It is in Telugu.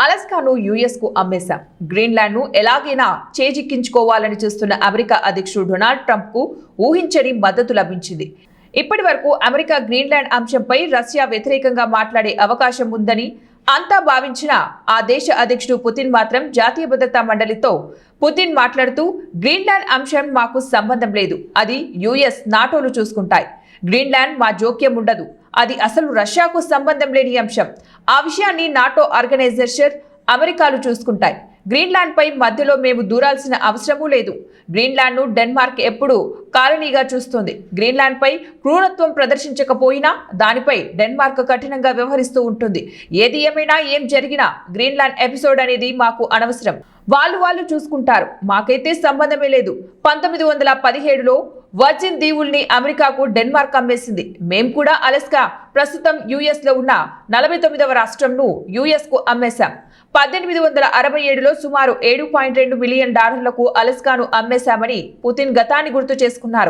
అలస్కాను యుఎస్ కు అమ్మేశాం. గ్రీన్లాండ్ ను ఎలాగైనా చేజిక్కించుకోవాలని చూస్తున్న అమెరికా అధ్యక్షుడు డొనాల్డ్ ట్రంప్ కు ఊహించని మద్దతు లభించింది. ఇప్పటి వరకు అమెరికా గ్రీన్లాండ్ అంశంపై రష్యా వ్యతిరేకంగా మాట్లాడే అవకాశం ఉందని అంతా భావించిన ఆ దేశ అధ్యక్షుడు పుతిన్ మాత్రం జాతీయ భద్రతా మండలితో పుతిన్ మాట్లాడుతూ గ్రీన్లాండ్ అంశం మాకు సంబంధం లేదు, అది యుఎస్ నాటోలు చూసుకుంటాయి. గ్రీన్లాండ్ మా జోక్యం ఉండదు, అది అసలు రష్యాకు సంబంధం లేని అంశం. ఆ విషయాన్ని నాటో ఆర్గనైజేషన్ అమెరికాలు చూసుకుంటాయి. గ్రీన్లాండ్ పై మధ్యలో మేము దూరాల్సిన అవసరమూ లేదు. గ్రీన్లాండ్ ను డెన్మార్క్ ఎప్పుడూ కాలనీగా చూస్తుంది. గ్రీన్లాండ్ పై క్రూరత్వం ప్రదర్శించకపోయినా దానిపై డెన్మార్క్ కఠినంగా వ్యవహరిస్తూ ఉంటుంది. ఏది ఏమైనా ఏం జరిగినా గ్రీన్లాండ్ ఎపిసోడ్ అనేది మాకు అనవసరం. వాళ్ళు చూసుకుంటారు, మాకైతే సంబంధమే లేదు. 1917లో వర్జిన్ దీవుల్ని అమెరికాకు డెన్మార్క్ అమ్మేసింది. మేం కూడా అలస్కా ప్రస్తుతం యుఎస్ లో ఉన్న 49వ రాష్ట్రంను యుఎస్ కు అమ్మేశాం. 1867లో సుమారు $7.2 మిలియన్ అలస్కాను అమ్మేశామని పుతిన్ గతాన్ని గుర్తు చేసుకున్నారు.